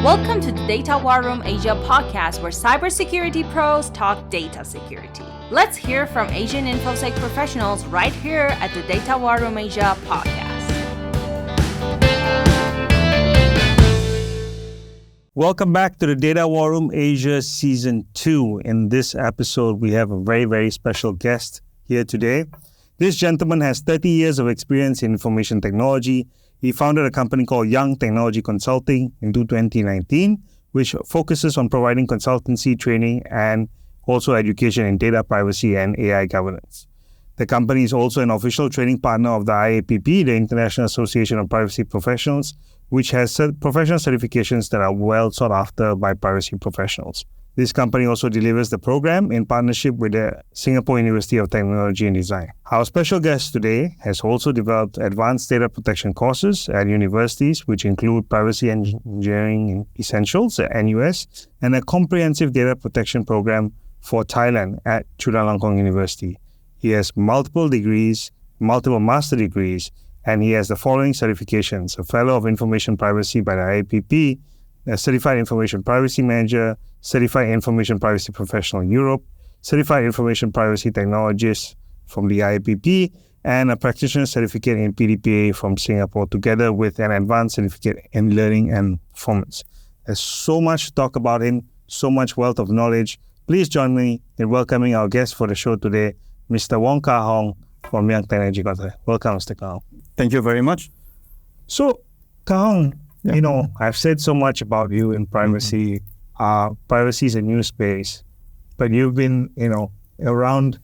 Welcome to the Data War Room Asia podcast, where cybersecurity pros talk data security. Let's hear from Asian InfoSec professionals right here at the Data War Room Asia podcast. Welcome back to the Data War Room Asia Season 2. In this episode, we have a very, very special guest here today. This gentleman has 30 years of experience in information technology. He founded a company called Young Technology Consulting in 2019, which focuses on providing consultancy, training, and also education in data privacy and AI governance. The company is also an official training partner of the IAPP, the International Association of Privacy Professionals, which has professional certifications that are well sought after by privacy professionals. This company also delivers the program in partnership with the Singapore University of Technology and Design. Our special guest today has also developed advanced data protection courses at universities, which include Privacy Engineering Essentials at NUS and a comprehensive data protection program for Thailand at Chulalongkorn University. He has multiple degrees, multiple master degrees, and he has the following certifications: a Fellow of Information Privacy by the IAPP, a Certified Information Privacy Manager, Certified Information Privacy Professional Europe, Certified Information Privacy Technologist from the IAPP, and a Practitioner Certificate in PDPA from Singapore, together with an Advanced Certificate in Learning and Performance. There's so much to talk about him, so much wealth of knowledge. Please join me in welcoming our guest for the show today, Mr. Kar Hong from Young Technology Consulting. Welcome, Mr. Kar Hong. Thank you very much. So, Kar Hong, I've said so much about you in privacy. Privacy is a new space, but you've been, around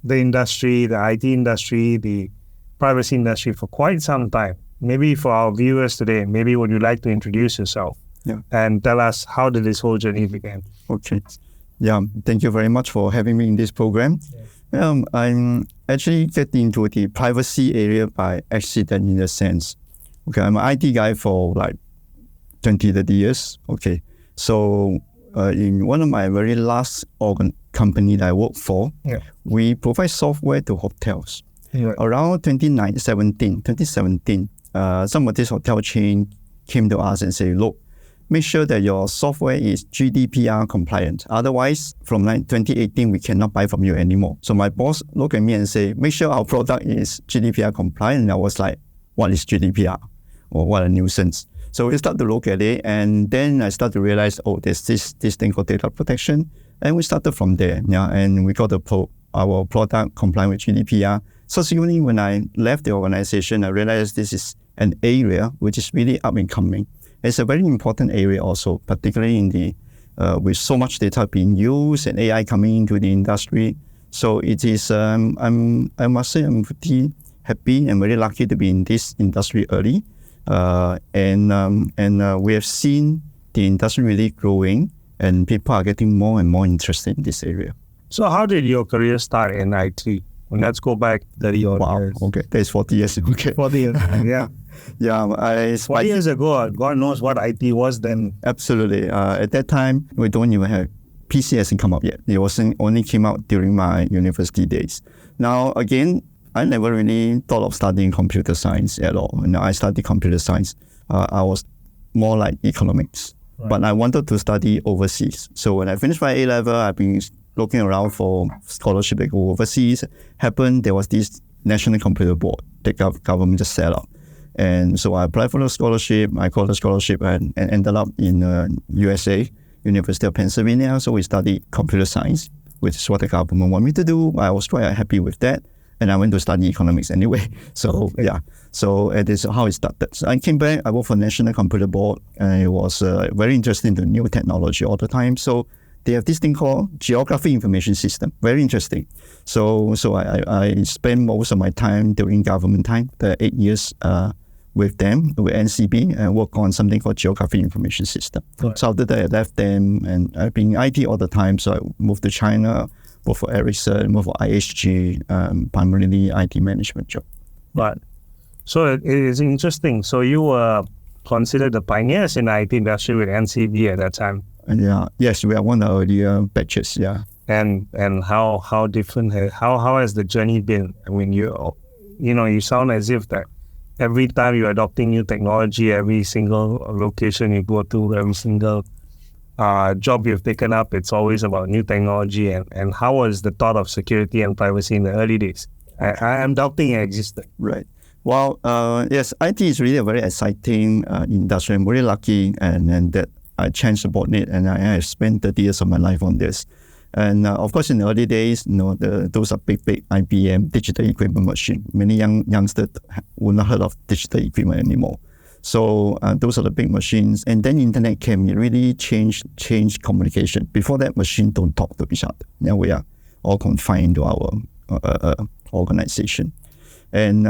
the industry, the IT industry, the privacy industry for quite some time. Maybe for our viewers today, maybe would you like to introduce yourself and tell us how did this whole journey begin? Okay. Yeah, thank you very much for having me in this program. I'm actually get into the privacy area by accident in a sense. Okay, I'm an IT guy for like 20, 30 years. Okay, so in one of my very last company that I worked for, we provide software to hotels. Around 2017, some of this hotel chain came to us and said, look, make sure that your software is GDPR compliant. Otherwise, from 2018, we cannot buy from you anymore. So my boss looked at me and said, make sure our product is GDPR compliant. And I was like, what is GDPR? Or what a nuisance. So we started to look at it, and then I started to realize, there's this thing called data protection. And we started from there, and we got our product compliant with GDPR. Subsequently, when I left the organization, I realized this is an area which is really up and coming. It's a very important area also, particularly in the with so much data being used and AI coming into the industry. So it is, I must say, I'm pretty happy and very lucky to be in this industry early. And we have seen the industry really growing, and people are getting more and more interested in this area. So how did your career start in IT? Let's go back 30 odd years. Okay, that's 40 years. Okay. 40 years, yeah. Yeah, 40 years ago, God knows what IT was then. Absolutely. At that time, we don't even have PC hasn't come up yet. It only came out during my university days. Now, again, I never really thought of studying computer science at all. I studied computer science. I was more like economics, but I wanted to study overseas. So when I finished my A-level, I've been looking around for scholarship that go overseas. There was this National Computer Board that government just set up. And so I applied for the scholarship. I got the scholarship and ended up in USA, University of Pennsylvania. So we studied computer science, which is what the government wanted me to do. I was quite happy with that. And I went to study economics anyway. So so it is how it started. So I came back, I worked for National Computer Board, and it was very interesting to new technology all the time. So they have this thing called Geography Information System, very interesting. So I spent most of my time during government time, the 8 years with them, with NCB, and work on something called Geography Information System. Right. So after that, I left them, and I've been in IT all the time. So I moved to China, worked for Ericsson, worked for IHG, primarily IT management job. Right. So it is interesting. So you were considered the pioneers in the IT industry with NCB at that time. Yes, we are one of the earlier batches. And how different? How has the journey been? I mean, you sound as if that every time you're adopting new technology, every single location you go to, every single job you've taken up, it's always about new technology. And how was the thought of security and privacy in the early days? I'm doubting it existed. Right. Well, yes, IT is really a very exciting industry. I'm very lucky and that I chanced upon it, and I have spent 30 years of my life on this. And of course, in the early days, those are big IBM digital equipment machine. Many youngsters would not heard of digital equipment anymore. So those are the big machines. And then internet came. It really changed communication. Before that, machines don't talk to each other. Now we are all confined to our organization. And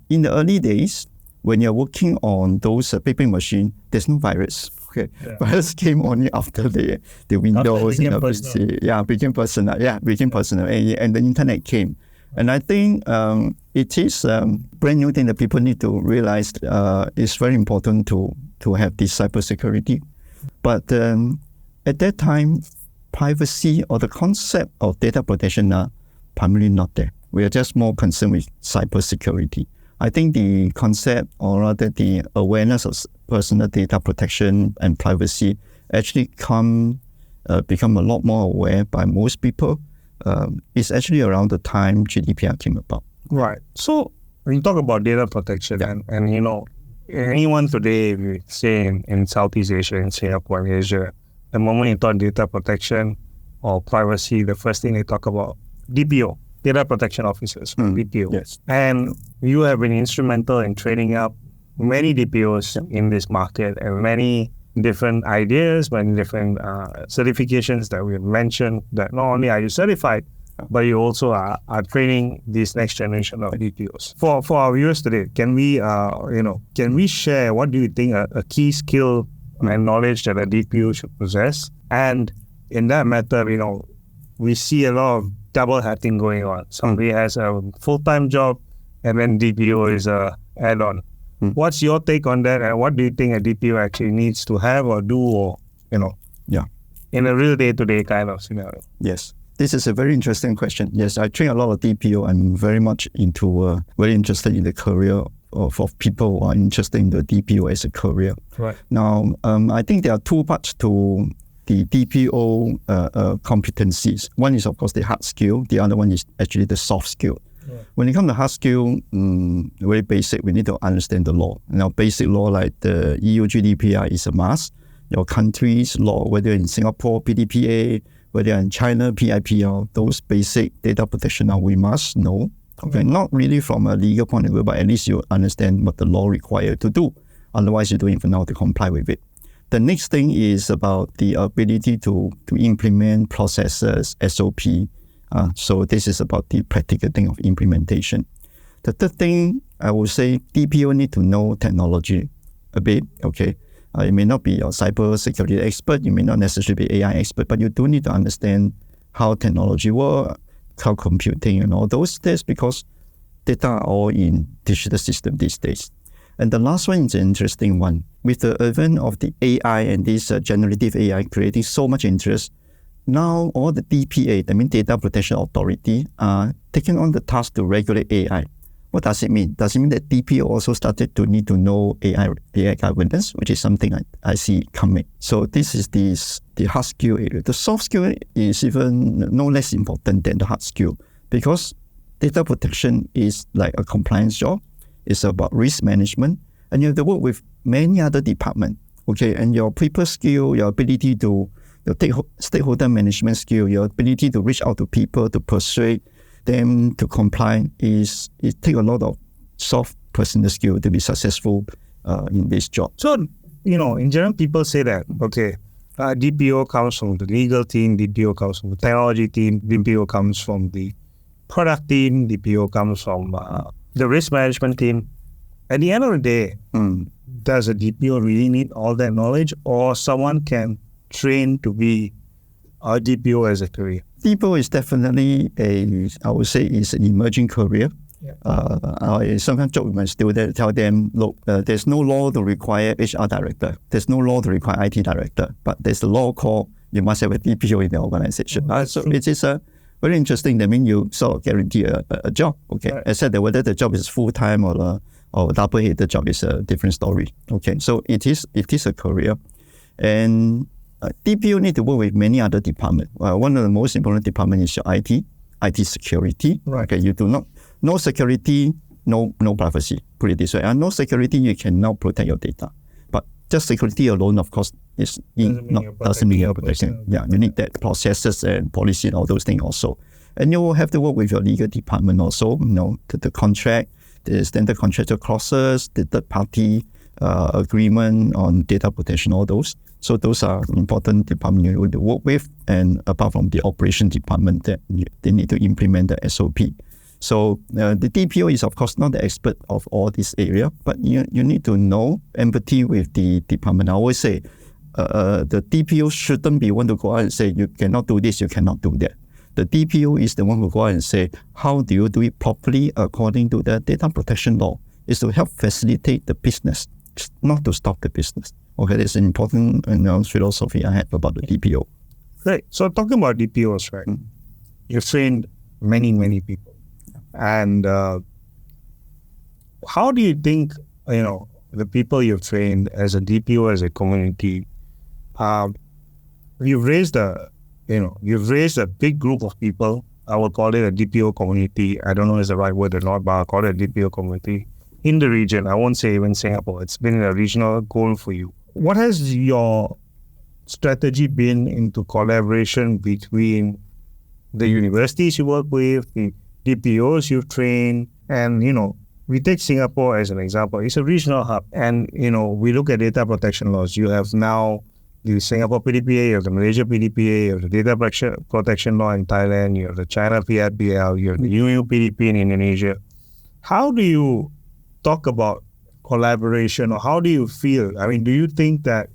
in the early days, when you're working on those big machines, there's no virus. Okay, yeah. Virus came only after the Windows and the PC. Yeah, became personal. And the internet came. And I think it is a brand new thing that people need to realize. It's very important to have this cybersecurity. But at that time, privacy or the concept of data protection are primarily not there. We are just more concerned with cybersecurity. I think the concept, or rather the awareness of personal data protection and privacy actually become a lot more aware by most people. It's actually around the time GDPR came about. Right. So when you talk about data protection, and anyone today, say in Southeast Asia, in Singapore, in Asia, the moment you talk data protection or privacy, the first thing they talk about, DPO. Data protection officers, DPO. Yes. And you have been instrumental in training up many DPOs in this market, and many different ideas, many different certifications that we have mentioned, that not only are you certified, but you also are training this next generation of DPOs. For our viewers today, can we share, what do you think a key skill and knowledge that a DPO should possess? And in that matter, we see a lot of double hatting going on. Somebody has a full-time job, and then DPO is a add-on. What's your take on that, and what do you think a DPO actually needs to have or do, or in a real day-to-day kind of scenario? Yes, this is a very interesting question. Yes, I train a lot of DPO. I'm very much very interested in the career of people who are interested in the DPO as a career. Right. Now, I think there are two parts to the DPO competencies. One is, of course, the hard skill. The other one is actually the soft skill. Yeah. When it comes to hard skill, very basic, we need to understand the law. Now, basic law like the EU GDPR is a must. Your country's law, whether in Singapore, PDPA, whether in China, PIPL, those basic data protection law we must know. Okay, right. Not really from a legal point of view, but at least you understand what the law requires to do. Otherwise, you don't even know how to comply with it. The next thing is about the ability to implement processes, SOP. So this is about the practical thing of implementation. The third thing, I would say DPO need to know technology a bit, okay? You may not be your cyber security expert, you may not necessarily be AI expert, but you do need to understand how technology works, cloud computing and all those things, because data are all in digital system these days. And the last one is an interesting one. With the advent of the AI and this generative AI creating so much interest, now all the DPA, that means Data Protection Authority, are taking on the task to regulate AI. What does it mean? Does it mean that DPO also started to need to know AI governance, which is something I see coming? So this is the hard skill area. The soft skill is even no less important than the hard skill, because data protection is like a compliance job. It's about risk management, and you have to work with many other departments. Okay, and your people skill, your ability to your stakeholder management skill, your ability to reach out to people, to persuade them to comply, it takes a lot of soft personal skill to be successful in this job. So, in general, people say that, okay, DPO comes from the legal team, DPO comes from the technology team, DPO comes from the product team, DPO comes from the risk management team. At the end of the day, does a DPO really need all that knowledge, or someone can train to be a DPO as a career? DPO is definitely I would say, is an emerging career. Yeah. I sometimes joke with my students, tell them, look, there's no law to require HR director. There's no law to require IT director, but there's a law called you must have a DPO in the organization. So it is very interesting. That means you sort of guarantee a job, okay? Right. Except that whether the job is full-time or or double-headed job is a different story. Okay, so it is a career, and DPO need to work with many other departments. One of the most important departments is your IT security. Right. Okay, you do not no security, no privacy. Put it this way, and no security, you cannot protect your data. But just security alone, of course, doesn't mean you're protecting. Yeah, you need that processes and policy and all those things also. And you will have to work with your legal department also. The contract, the standard contractual clauses, the third party agreement on data protection, all those. So those are important departments you need to work with. And apart from the operation department, that they need to implement the SOP. So the DPO is, of course, not the expert of all this area, but you need to know empathy with the department. I always say the DPO shouldn't be one to go out and say, you cannot do this, you cannot do that. The DPO is the one who go out and say, how do you do it properly according to the data protection law? Is to help facilitate the business, not to stop the business. Okay, that's an important philosophy I have about the DPO. Right. So talking about DPOs, right? You've trained many people. And how do you think, the people you've trained as a DPO, as a community, you've raised a big group of people. I would call it a DPO community. I don't know if it's the right word or not, but I'll call it a DPO community in the region. I won't say even Singapore. It's been a regional goal for you. What has your strategy been into collaboration between the universities you work with, the DPOs you've trained, and, we take Singapore as an example. It's a regional hub. And, we look at data protection laws. You have now the Singapore PDPA, you have the Malaysia PDPA, you have the data protection law in Thailand, you have the China PRPL, you have the UU PDP in Indonesia. How do you talk about collaboration, or how do you feel? I mean, do you think that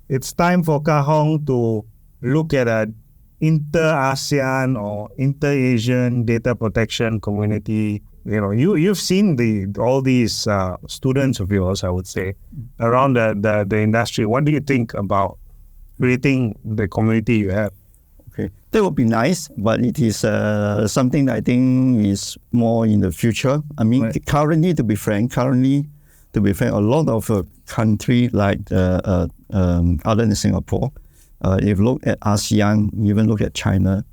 it's time for Kar Hong to look at an inter-ASEAN or inter-Asian data protection community? You've seen all these students of yours, I would say, around the industry. What do you think about creating the community you have? Okay, that would be nice, but it is something that I think is more in the future. I mean, Right. currently, to be frank, a lot of countries like other than Singapore, if you look at ASEAN, even look at China,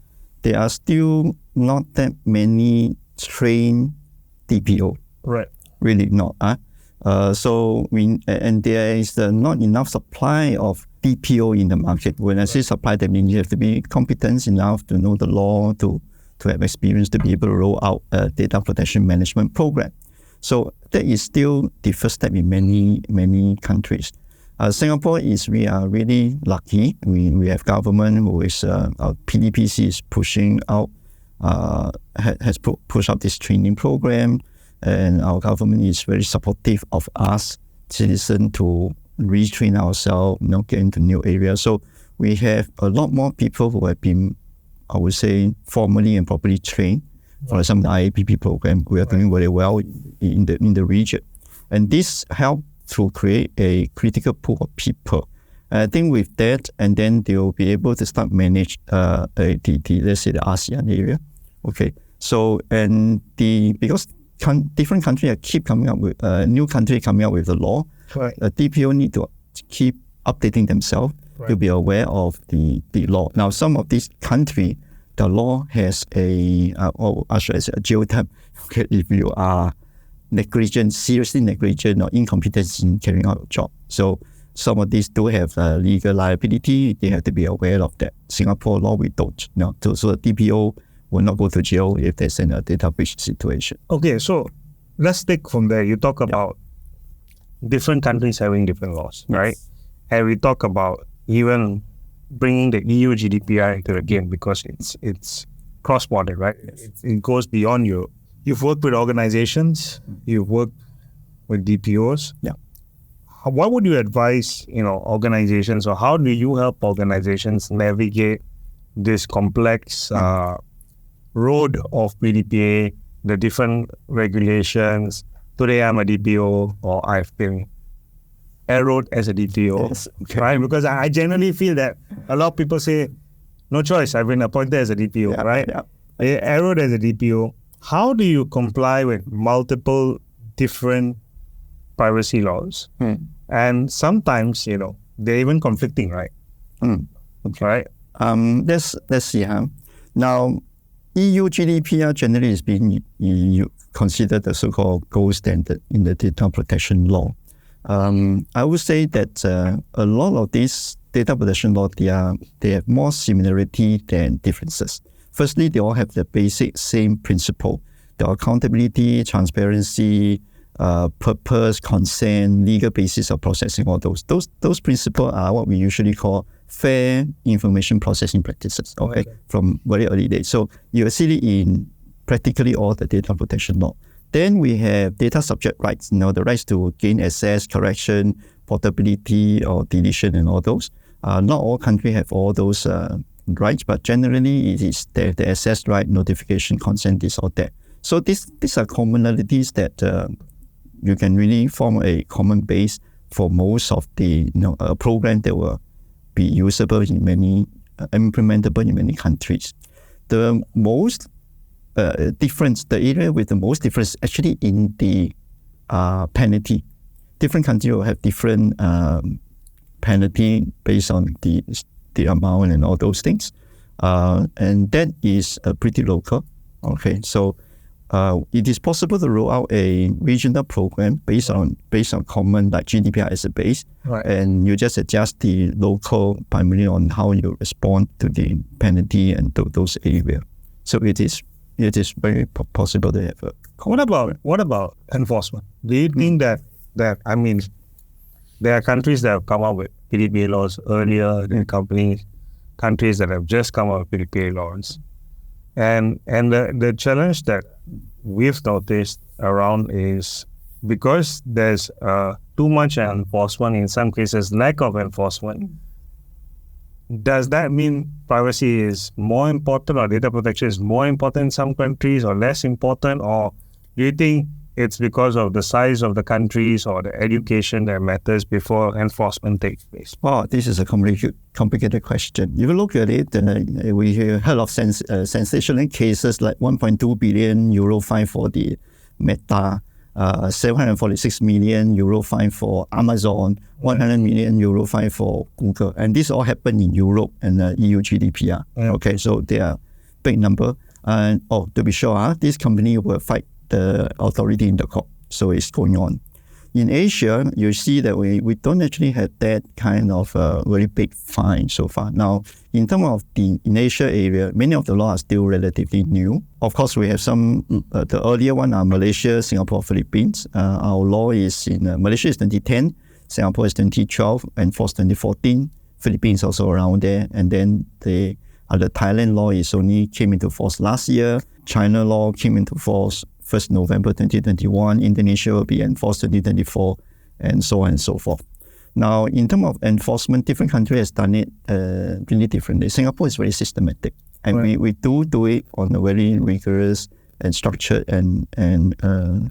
there are still not that many trained DPO. Right. Really not. And there is not enough supply of DPO in the market. When I say supply, that means you have to be competent enough to know the law, to have experience to be able to roll out a data protection management program. So that is still the first step in many countries. Singapore we are really lucky. We have government who is our PDPC is pushing out, has pushed out this training program, and our government is very supportive of us citizens to retrain ourselves, get into new areas. So we have a lot more people who have been, I would say, formally and properly trained. For example, the IAPP program, we are doing very well in the region, and this helped to create a critical pool of people. And I think with that, and then they will be able to start manage let's say the ASEAN area. Okay, so because different countries keep coming up with new country coming up with the law. Right. DPO need to keep updating themselves to be aware of the law. Now, some of these countries, the law has a jail term. Okay, if you are seriously negligent or incompetent in carrying out a job. So some of these do have legal liability. They have to be aware of that. Singapore law, we don't. So the DPO will not go to jail if there's a data breach situation. Okay, so let's take from there. You talk about different countries having different laws, right? And we talk about even bringing the EU GDPR into the game because it's cross-border, right? It goes beyond you. You've worked with organizations, you've worked with DPOs. Yeah. What would you advise, organizations, or how do you help organizations navigate this complex road of PDPA, the different regulations? Today I'm a DPO, or I've been enrolled as a DPO, Yes, okay. right? Because I generally feel that a lot of people say, no choice, I've been appointed as a DPO, Yeah, right? yeah. Enrolled as a DPO. How do you comply with multiple different privacy laws, and sometimes, they're even conflicting, right? Okay. Right? Let's see. Now, EU GDPR generally is being considered the so-called gold standard in the data protection law. I would say that a lot of these data protection law, they have more similarity than differences. Firstly, they all have the basic same principle: the accountability, transparency, purpose, consent, legal basis of processing. All those principles are what we usually call fair information processing practices. Okay, from very early days. So you see it in practically all the data protection law. Then we have data subject rights. The rights to gain access, correction, portability, or deletion, and all those. Not all countries have all those rights, but generally it is the access right, notification, consent, this or that. So these are commonalities that you can really form a common base for most of the program that will be usable in many, implementable in many countries. The most difference, the area with the most difference actually in the penalty. Different countries will have different penalty based on the amount and all those things. And that is pretty local. Okay, so it is possible to roll out a regional program based on common like GDPR as a base, and you just adjust the local primarily on how you respond to the penalty and to those areas. So it is very possible to have a. What about enforcement? Do you think that I mean, there are countries that have come up with PDPA laws earlier than countries that have just come up with PDPA laws, and the challenge that we've noticed around is because there's too much enforcement, in some cases lack of enforcement. Does that mean privacy is more important, or data protection is more important in some countries, or less important? Or do you think it's because of the size of the countries or the education that matters before enforcement takes place? Oh, this is a complicated question. If you look at it, we heard of sensational cases like 1.2 billion euro fine for the Meta, 746 million euro fine for Amazon, 100 million euro fine for Google. And this all happened in Europe and EU GDPR. Okay, so they are big number. And to be sure, this company will fight the authority in the court. So it's going on. In Asia, you see that we don't actually have that kind of very big fine so far. Now, in terms of in Asia area, many of the laws are still relatively new. Of course, we have some, the earlier one are Malaysia, Singapore, Philippines. Our law is in Malaysia is 2010, Singapore is 2012, enforced 2014. Philippines also around there. And then the Thailand law is only came into force last year. China law came into force 1st November 2021, Indonesia will be enforced 2024, and so on and so forth. Now, in terms of enforcement, different countries has done it really differently. Singapore is very systematic, and we do it on a very rigorous and structured and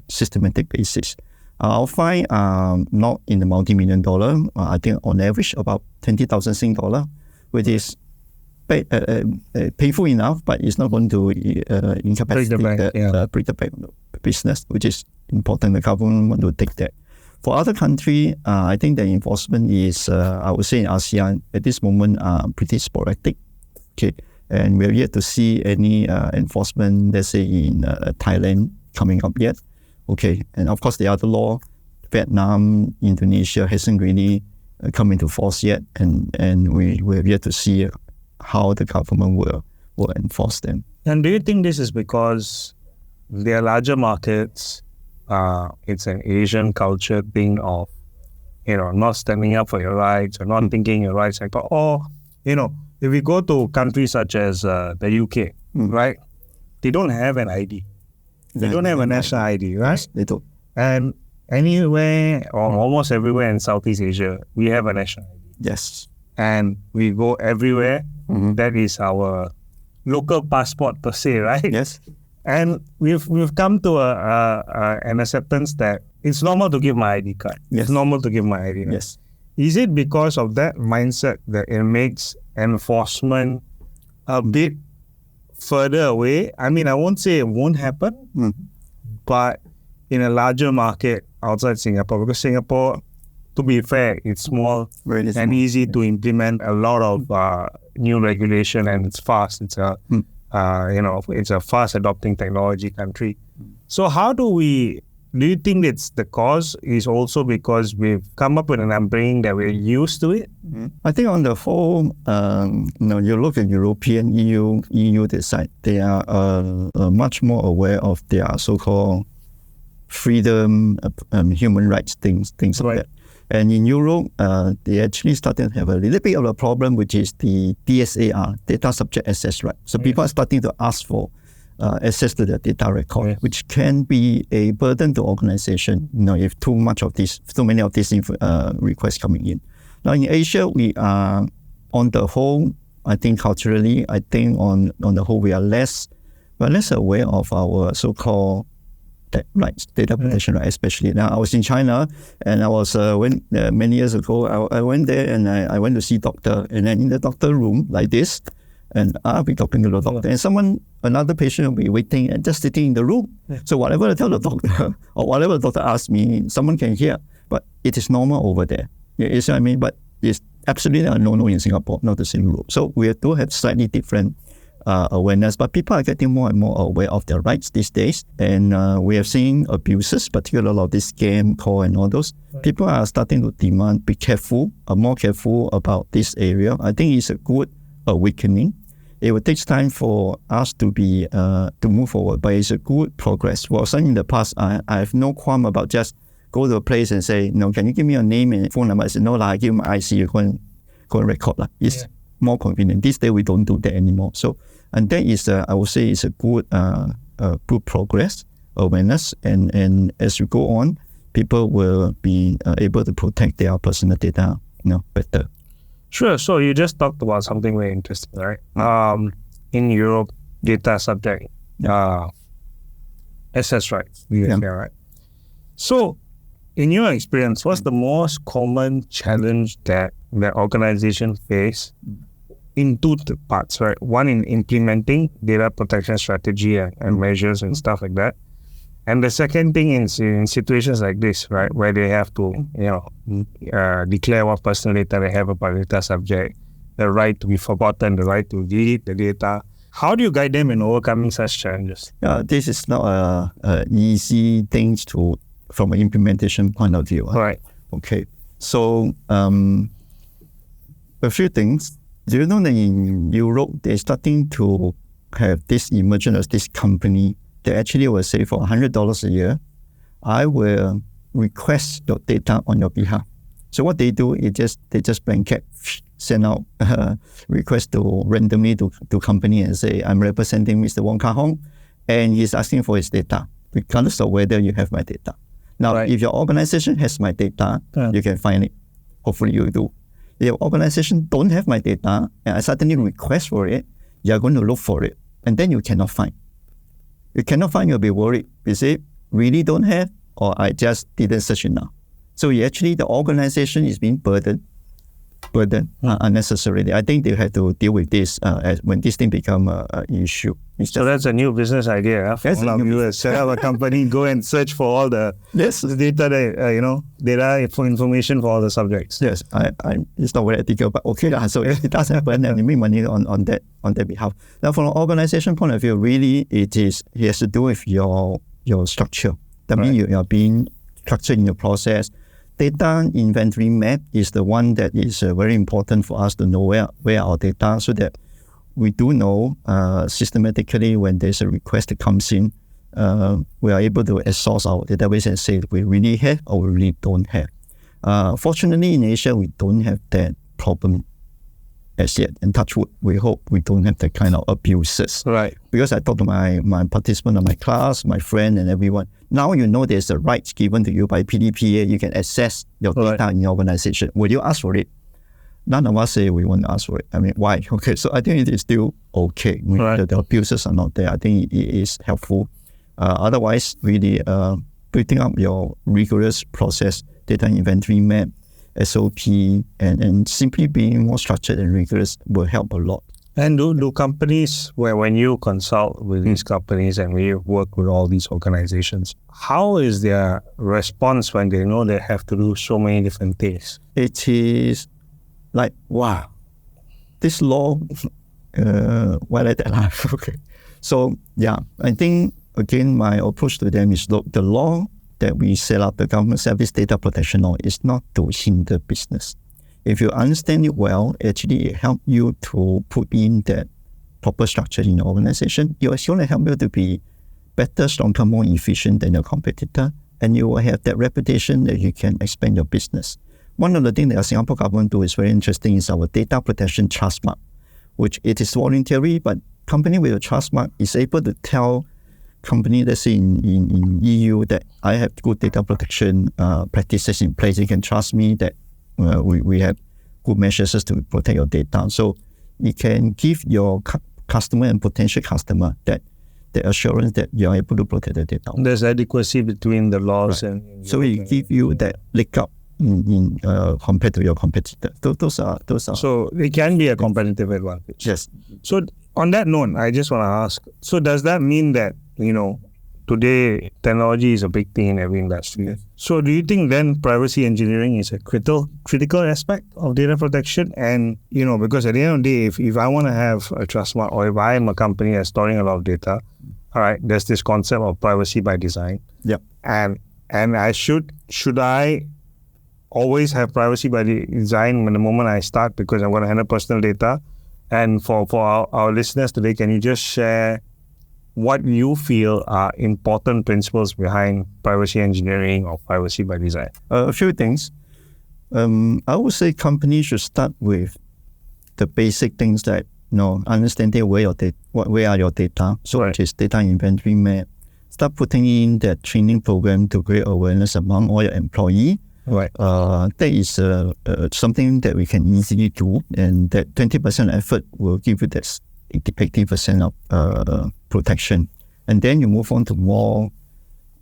systematic basis. Our fine are not in the multi-million dollar. I think on average about 20,000 Sing dollar, which is painful enough, but it's not going to incapacitate break the bank business, which is important. The government want to take that. For other countries, I think the enforcement is, I would say in ASEAN, at this moment, pretty sporadic. Okay, and we're yet to see any enforcement, let's say in Thailand, coming up yet. Okay, and of course the other law, Vietnam, Indonesia hasn't really come into force yet, and we're yet to see how the government will enforce them. And do you think this is because they are larger markets? It's an Asian culture thing of, not standing up for your rights or not thinking your rights. Or, if we go to countries such as the UK, right? They don't have an ID. They don't have a national ID, right? Yes, they don't. And anywhere or almost everywhere in Southeast Asia, we have a national ID. Yes. And we go everywhere. That is our local passport per se, right? Yes. And we've come to an acceptance that it's normal to give my ID card. Yes. It's normal to give my ID. Right? Yes. Is it because of that mindset that it makes enforcement a bit further away? I mean, I won't say it won't happen, but in a larger market, outside Singapore? Because Singapore, to be fair, it's small Very small. and easy to implement a lot of new regulation, and it's fast. It's a it's a fast adopting technology country. So how do you think it's the cause is also because we've come up with an upbringing that we're used to it? I think on the whole, you look at European EU this side, they are much more aware of their so-called freedom, human rights things Right. like that. And in Europe, they actually started to have a little bit of a problem, which is the DSAR, data subject access right. So people are starting to ask for access to the data record, which can be a burden to organization. If too many of these requests coming in. Now in Asia, we are on the whole, I think culturally, on the whole, we are less aware of our so-called rights, data protection rights, especially. Now I was in China, and I was many years ago. I went there and I went to see doctor, and then in the doctor room like this, and I'll be talking to the doctor, and another patient will be waiting and just sitting in the room. So whatever I tell the doctor or whatever the doctor asks me, someone can hear, but it is normal over there. You see what I mean? But it's absolutely a no-no in Singapore, not the same rule. So we do have slightly different awareness, but people are getting more and more aware of their rights these days, and we are seeing abuses, particularly a lot of this scam call and all those. People are starting to demand be careful, more careful about this area. I think it's a good awakening. It will take time for us to be to move forward, but it's a good progress. Well, in the past, I have no qualm about just go to a place and say, can you give me your name and phone number? I said, no, I give my IC, you go and record. It's more convenient. These days, we don't do that anymore. So, and that is, I would say, it's a good progress, awareness, and as you go on, people will be able to protect their personal data, better. Sure. So you just talked about something very interesting, right? In Europe, data subject access rights, right? So, in your experience, what's the most common challenge that organization face in two parts, right? One in implementing data protection strategy and measures and stuff like that. And the second thing is in situations like this, right, where they have to, declare what personal data they have about data subject, the right to be forgotten, the right to delete the data. How do you guide them in overcoming such challenges? This is not an easy thing from an implementation point of view. Right. Okay. So a few things. Do you know that in Europe, they're starting to have this emergence of this company that actually will say for $100 a year, I will request your data on your behalf. So what they do is they just blanket send out request randomly to company and say, I'm representing Mr. Kar Hong, and he's asking for his data, regardless of whether you have my data. Now, if your organization has my data, you can find it. Hopefully you do. If your organization don't have my data, and I suddenly request for it, you're going to look for it, and then you cannot find. You cannot find, you'll be worried. Is it really don't have, or I just didn't search enough? So the organization is being burdened unnecessarily. I think they have to deal with this when this thing become an issue. So that's a new business idea. For all of you, set up a company, go and search for all the data, data for information for all the subjects. Yes, it's not very ethical, but okay. So it does happen, and you make money on that behalf. Now, from an organization point of view, really, it has to do with your structure. That means you are being structured in your process. Data inventory map is the one that is very important for us to know where our data, so that we do know systematically when there's a request that comes in, we are able to source our database and say we really have or we really don't have. Fortunately, in Asia, we don't have that problem as yet. And touch wood, we hope we don't have that kind of abuses. Right. Because I talked to my participant of my class, my friend, and everyone. Now you know there's a right given to you by PDPA. You can access your data in your organization. Will you ask for it? None of us say we want to ask for it. I mean, why? Okay, so I think it is still okay. The abuses are not there. I think it is helpful. Otherwise, really putting up your rigorous process, data inventory map, SOP, and simply being more structured and rigorous will help a lot. And do companies, when you consult with these companies and we work with all these organizations, how is their response when they know they have to do so many different things? It is like, wow, this law, why like that? Okay. So, yeah, I think, again, my approach to them is the law that we set up, the government service data protection law, is not to hinder business. If you understand it well, actually it helps you to put in that proper structure in your organization. It's going to help you to be better, stronger, more efficient than your competitor, and you will have that reputation that you can expand your business. One of the things that the Singapore government do is very interesting is our data protection trust mark, which it is voluntary, but company with a trust mark is able to tell company, let's say in EU, that I have good data protection practices in place. You can trust me that we have good measures to protect your data. So you can give your customer and potential customer that the assurance that you are able to protect the data. There's adequacy between the laws, right. And so it give you that leg up in compared to your competitor. Those are. So it can be a competitive advantage. Yes. So on that note, I just want to ask. So does that mean that today technology is a big thing in every industry? Yes. So do you think then privacy engineering is a critical aspect of data protection? And because at the end of the day, if I want to have a trust mark, or if I am a company that's storing a lot of data, all right, there's this concept of privacy by design. Yep. And I should I always have privacy by design when the moment I start, because I'm going to handle personal data? And for our listeners today, can you just share what you feel are important principles behind privacy engineering or privacy by design? A few things. I would say companies should start with the basic things that, understanding where are your data. So right. It is data inventory map. Start putting in that training program to create awareness among all your employees. Right. That is something that we can easily do, and that 20% effort will give you that 80% of protection. And then you move on to more,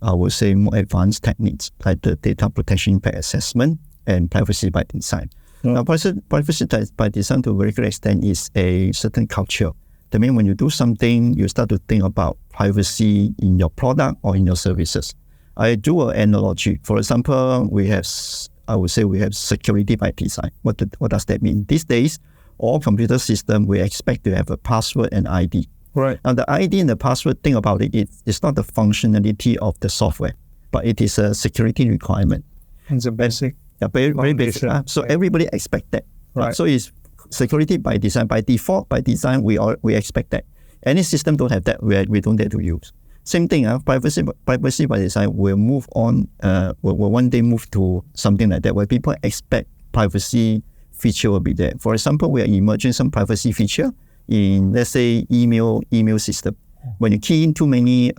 I would say, more advanced techniques like the data protection impact assessment and privacy by design. Now, privacy by design to a very great extent is a certain culture. That means when you do something, you start to think about privacy in your product or in your services. I do an analogy. For example, we have security by design. What does that mean? These days, all computer systems, we expect to have a password and ID. Right. Now, the ID and the password, think about it, it's not the functionality of the software, but it is a security requirement. It's a basic. Yeah, very basic. So everybody expect that. Right. So it's security by design. By default, by design, we expect that. Any system don't have that, we don't dare to use. Same thing, privacy by design will move on, will one day move to something like that, where people expect privacy feature will be there. For example, we are emerging some privacy feature in, let's say, email system. When you key in too many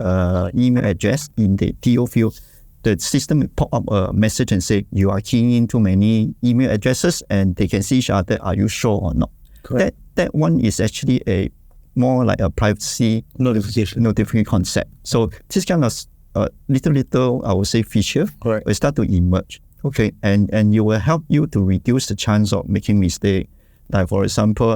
email address in the TO field, the system will pop up a message and say, you are keying in too many email addresses, and they can see each other, are you sure or not? Correct. That one is actually a more like a privacy notification concept. So this kind of little, I would say, feature will start to emerge. Okay, and you will help you to reduce the chance of making mistake. Like, for example,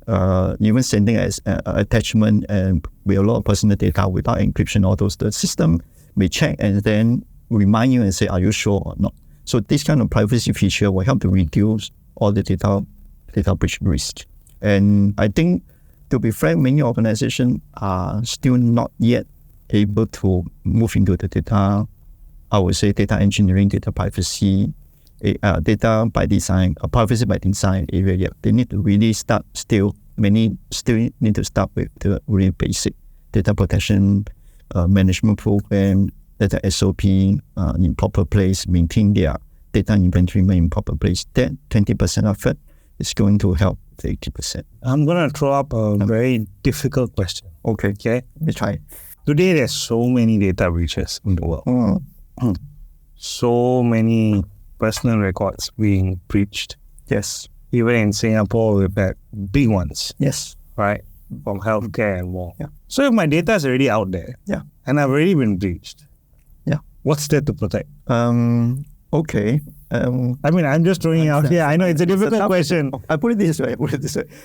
even sending an attachment and with a lot of personal data without encryption, all those, the system may check and then remind you and say, are you sure or not? So this kind of privacy feature will help to reduce all the data breach risk. And I think, to be frank, many organizations are still not yet able to move into the data, I would say, data engineering, data privacy, data by design, privacy by design area yet. They need to really start many still need to start with the really basic data protection management program, data SOP in proper place, maintain their data inventory in proper place. That 20% of it is going to help the 80%. I'm going to throw up a very difficult question. Okay, let me try. Today, there's so many data breaches in the world. So many personal records being breached. Yes. Even in Singapore, we've had big ones. Yes. Right? From healthcare and more. Yeah. So if my data is already out there, yeah, and I've already been breached, yeah, what's there to protect? Okay. I mean, I'm just throwing out here. I know it's a difficult question. I put it this way.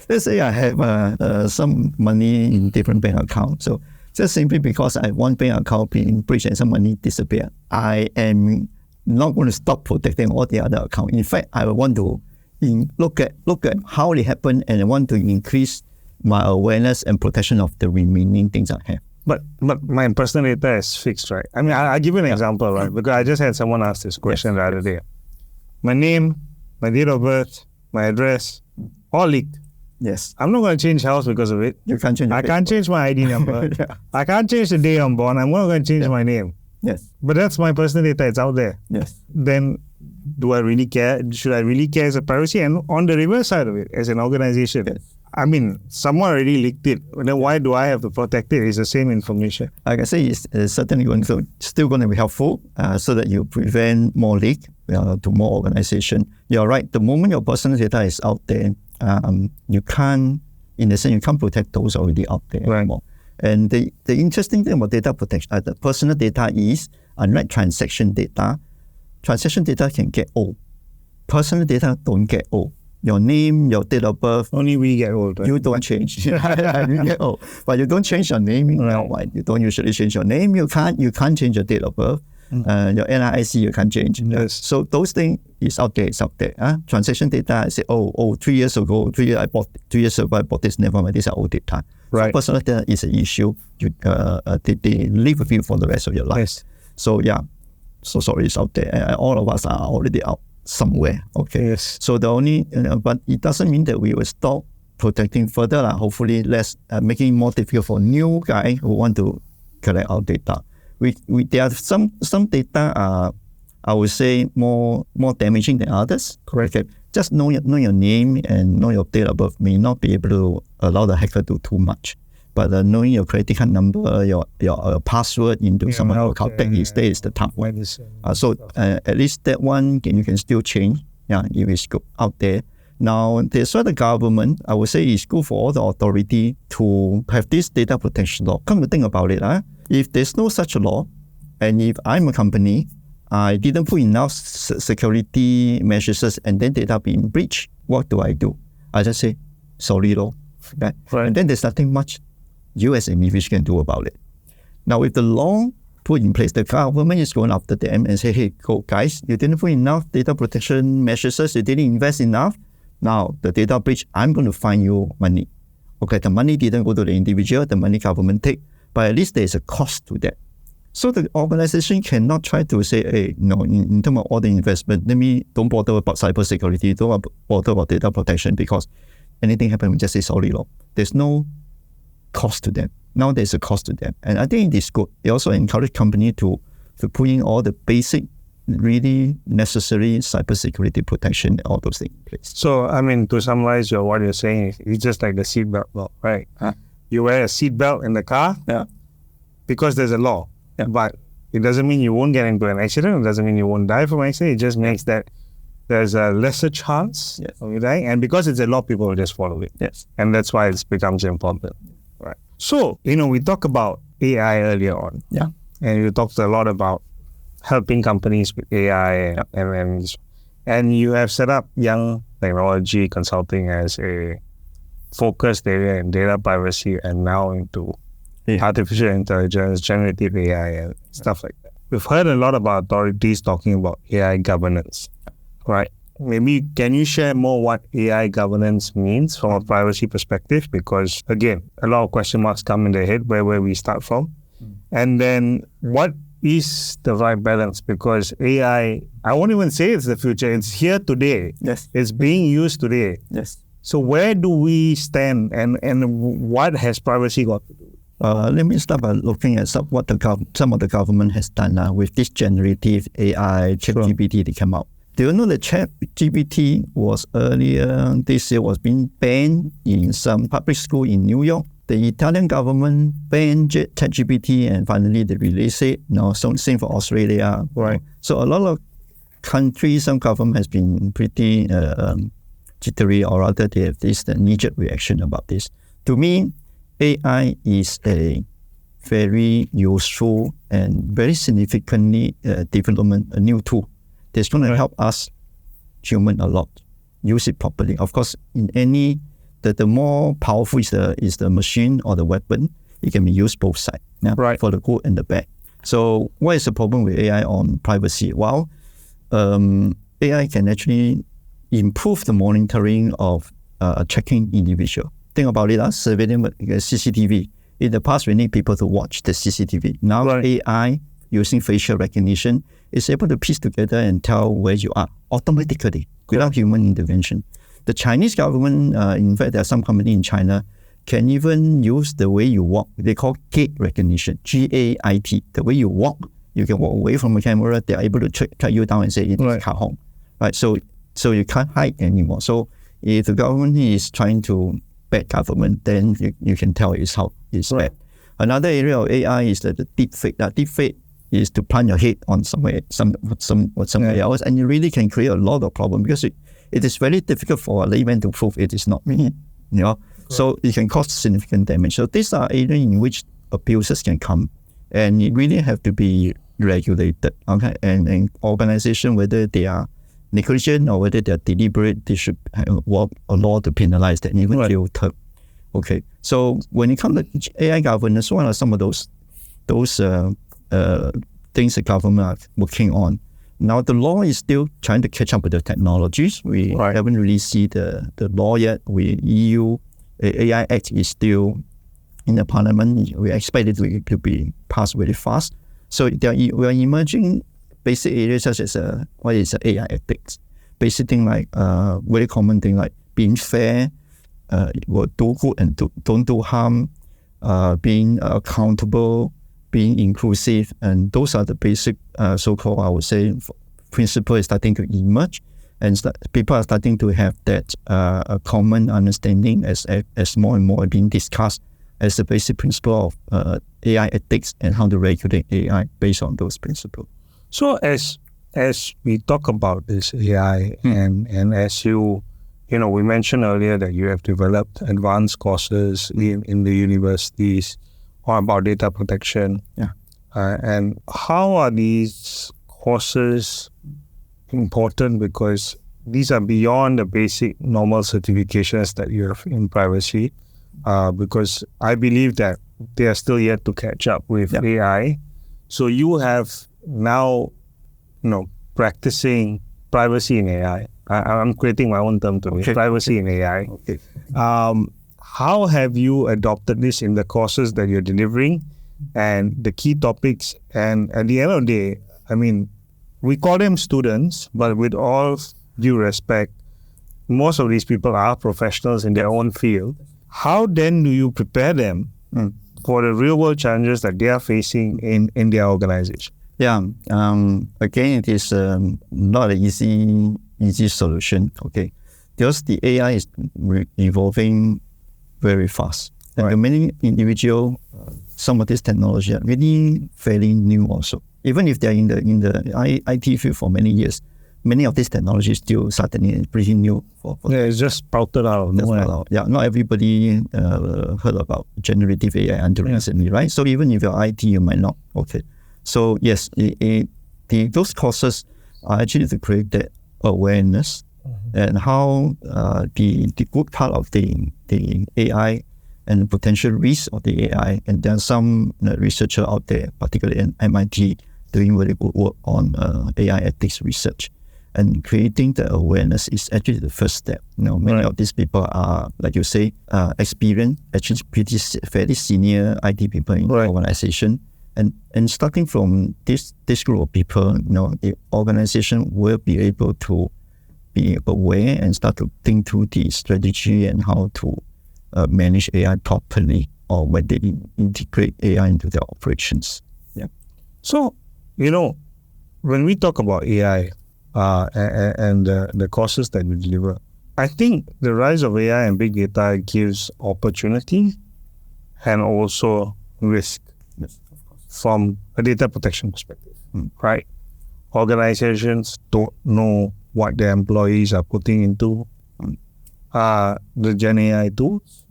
Let's say I have some money in different bank accounts. So just simply because I have one bank account being breached and some money disappear, I am not going to stop protecting all the other accounts. In fact, I want to look at how it happened, and I want to increase my awareness and protection of the remaining things I have. But my personal data is fixed, right? I mean, I'll give you an example, right? Because I just had someone ask this question the other day. My name, my date of birth, my address, all leaked. Yes. I'm not going to change house because of it. You can't change. I can't change my ID number. Yeah. I can't change the day I'm born. I'm not going to change my name. Yes. But that's my personal data. It's out there. Yes. Then do I really care? Should I really care as a privacy? And on the reverse side of it, as an organization, yes. I mean, someone already leaked it. Then why do I have to protect it? It's the same information. Like I say, it's certainly still going to be helpful so that you prevent more leak to more organization. You're right. The moment your personal data is out there, you can't, in a sense, you can't protect those already out there anymore. And the interesting thing about data protection, the personal data is, unlike transaction data can get old. Personal data don't get old. Your name, your date of birth. Only we get old. Right? You don't change. You get old. But you don't change your name. Right. You don't usually change your name. You can't change your date of birth. Your NIC you can't change. Yes. So those things is out there. It's out there. Transaction data, I say, 3 years ago, 3 years ago I bought this. Never mind, these are old data. Right. So personal data is an issue. They live with you for the rest of your life. Yes. So yeah. So sorry, it's out there. All of us are already out somewhere. Okay. Yes. So the only, but it doesn't mean that we will stop protecting further. Hopefully, less making it more difficult for new guys who want to collect our data. There are some data are, I would say, more damaging than others. Correct. Okay. Just know your name and know your date of birth may not be able to allow the hacker to do too much. But knowing your credit card number, your password into someone else's account, that is the tough one. So at least that one you can still change. Yeah, if it's good out there. Now, there's the government, I would say it's good for all the authority to have this data protection law. Come to think about it, if there's no such a law, and if I'm a company, I didn't put enough security measures and then data being breached, what do? I just say, sorry, law. Okay? Right. And then there's nothing much you as an individual can do about it. Now, if the law put in place, the government is going after them and say, hey, go guys, you didn't put enough data protection measures, you didn't invest enough. Now, the data breach, I'm going to fine you money. Okay, the money didn't go to the individual, the money government take, but at least there's a cost to that. So the organization cannot try to say, hey, no, in terms of all the investment, don't bother about cybersecurity, don't bother about data protection, because anything happens, we just say sorry, law. There's no cost to them. Now there's a cost to them. And I think it is good. They also encourage companies to put in all the basic, really necessary cybersecurity protection, all those things in place. So, I mean, to summarize what you're saying, it's just like the seatbelt law, right? You wear a seatbelt in the car because there's a law. Yeah. But it doesn't mean you won't get into an accident. It doesn't mean you won't die from an accident. It just makes that there's a lesser chance of you dying. And because it's a law, people will just follow it. Yes. And that's why it becomes important. Right. So, we talked about AI earlier on. Yeah. And you talked a lot about helping companies with AI and you have set up Young Technology Consulting as a focused area in data privacy and now into artificial intelligence, generative AI and stuff like that. We've heard a lot about authorities talking about AI governance, right? Maybe can you share more what AI governance means from a privacy perspective? Because again, a lot of question marks come in the head where we start from. And then what is the right balance? Because AI, I won't even say it's the future. It's here today. Yes. It's being used today. Yes. So where do we stand and what has privacy got to do? Let me start by looking at some of the government has done with this generative AI, ChatGPT that came out. Do you know that ChatGPT was earlier this year was being banned in some public school in New York? The Italian government banned ChatGPT and finally they released it. Now, same for Australia. Right. So a lot of countries, some government has been pretty jittery, or rather they have this knee-jerk reaction about this. To me, AI is a very useful and very significantly development, a new tool That's going to help us human a lot. Use it properly. Of course, in any the more powerful is the machine or the weapon, it can be used both sides. Yeah? Right. For the good and the bad. So what is the problem with AI on privacy? Well, AI can actually improve the monitoring of tracking individual. Think about it, surveillance CCTV. In the past, we need people to watch the CCTV. Now AI using facial recognition is able to piece together and tell where you are automatically without human intervention. The Chinese government, in fact, there are some companies in China can even use the way you walk. They call gait recognition, GAIT. The way you walk, you can walk away from the camera. They're able to track you down and say, it's Kar Hong. Right? So you can't hide anymore. So if the government is trying to bad government, then you can tell it's bad. Another area of AI is the deep fake. Deep fake is to plant your head on somewhere else, and you really can create a lot of problem because it is very difficult for a layman to prove it is not me. So it can cause significant damage. So these are areas in which abuses can come, and it really have to be regulated. Okay, and organization, whether they are negligent or whether they are deliberate, they should have a law to penalize that, even jail term. Okay, so when it comes to AI governance, what are some of those things the government are working on? Now, the law is still trying to catch up with the technologies. We haven't really seen the law yet. EU AI Act is still in the parliament. We expect it to be passed very fast. So we are emerging basic areas such as what is AI ethics. Basic thing like very common thing like being fair, do good and don't do harm, being accountable, being inclusive, and those are the basic so-called, I would say, principle is starting to emerge, and people are starting to have that a common understanding as more and more being discussed as the basic principle of AI ethics and how to regulate AI based on those principles. So as we talk about this AI and as we mentioned earlier that you have developed advanced courses in the universities about data protection. And how are these courses important? Because these are beyond the basic normal certifications that you have in privacy. Because I believe that they are still yet to catch up with AI. So you have now, practicing privacy in AI. I'm creating my own term to it, privacy in AI. Okay. How have you adopted this in the courses that you're delivering and the key topics? And at the end of the day, we call them students, but with all due respect, most of these people are professionals in their own field. How then do you prepare them for the real world challenges that they are facing in their organization? Again, it is not an easy solution. Okay, because the AI is evolving very fast. And many individuals, some of this technology are really fairly new also. Even if they're in the IT field for many years, many of these technologies still certainly pretty new. It's just sprouted out of nowhere. Not everybody heard about generative AI until recently, right? So even if you're IT, you might not. Okay, so yes, those courses are actually to create that awareness and how the good part of the AI and the potential risk of the AI. And there are some researchers out there, particularly in MIT, doing very good work on AI ethics research. And creating the awareness is actually the first step. Many of these people are, like you say, experienced, actually fairly senior IT people in the organization. And starting from this group of people, the organization will be able to be aware and start to think through the strategy and how to manage AI properly, or when they integrate AI into their operations. So, when we talk about AI and the courses that we deliver, I think the rise of AI and big data gives opportunity and also risk from a data protection perspective, right? Organizations don't know what their employees are putting into the Gen AI tools,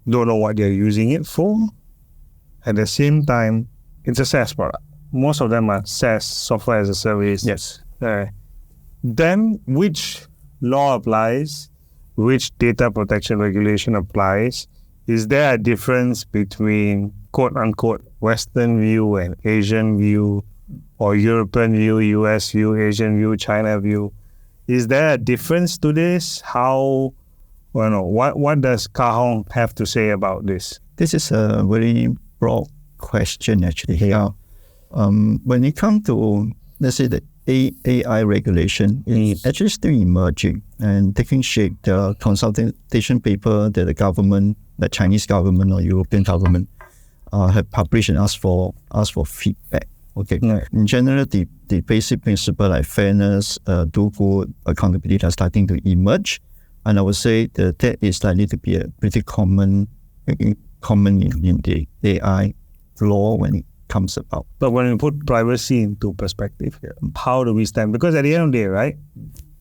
don't know what they're using it for. At the same time, it's a SaaS product. Most of them are SaaS, software as a service. Yes. then which law applies? Which data protection regulation applies? Is there a difference between quote-unquote Western view and Asian view, or European view, US view, Asian view, China view? Is there a difference to this? How, what does Kar Hong have to say about this? This is a very broad question, actually. Yeah. When it comes to, let's say, the AI regulation, it's actually still emerging and taking shape. The consultation paper that the government, the Chinese government or European government, have published and asked for feedback. Okay. Right. In general, the basic principle like fairness, do good, accountability are starting to emerge, and I would say that is likely to be a pretty common in the AI law when it comes about. But when we put privacy into perspective here, how do we stand? Because at the end of the day, right?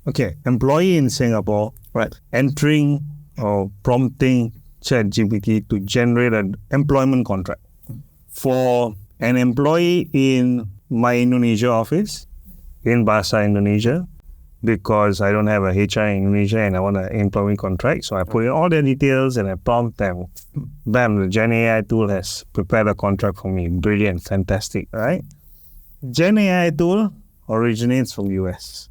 Okay, employee in Singapore, Right. entering or prompting ChatGPT to generate an employment contract for an employee in my Indonesia office in Bahasa Indonesia, because I don't have a HR in Indonesia and I want an employment contract. So I put in all the details and I prompt them. Bam, the Gen AI tool has prepared a contract for me. Brilliant, fantastic, right? Gen AI tool originates from US.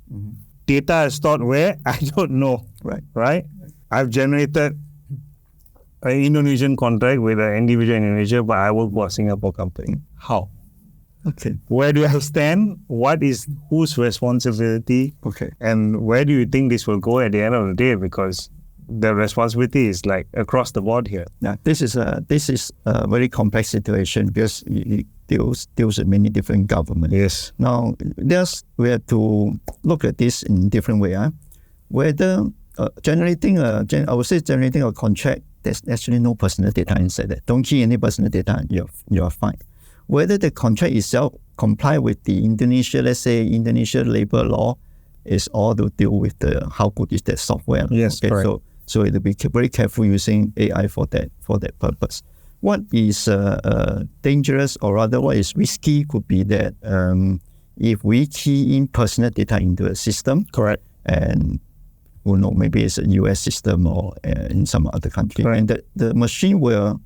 Data is stored where? I don't know, right? I've generated an Indonesian contract with an individual in Indonesia, but I work for a Singapore company. How? Okay. Where do I stand? What is whose responsibility? Okay. And where do you think this will go at the end of the day? Because the responsibility is like across the board here. Yeah, this is a very complex situation because it deals with many different governments. Yes. Now, we have to look at this in different way. Whether generating a contract, there's actually no personal data inside that. Don't key any personal data, you're fine. Whether the contract itself comply with the Indonesia labor law is all to deal with how good is that software. Yes, okay, correct. So it'll be very careful using AI for that purpose. What is dangerous, or rather what is risky, could be that if we key in personal data into a system, Correct. and maybe it's a US system or in some other country, Right. and the machine will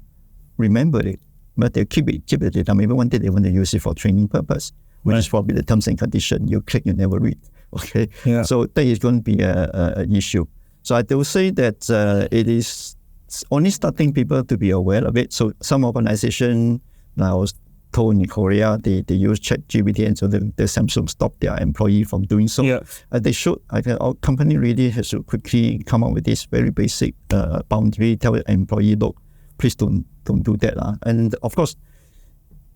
remember it, but they'll keep the data. Maybe one day they want to use it for training purpose, which is probably the terms and condition. You click, you never read. Okay, Yeah. so that is going to be an issue. So I will say that it is only starting people to be aware of it. So some organization, I was told in Korea, they use ChatGPT, and so the Samsung stopped their employee from doing so. Yeah. They should. Our company really has to quickly come up with this very basic boundary. Tell the employee, look, please don't do that. And of course,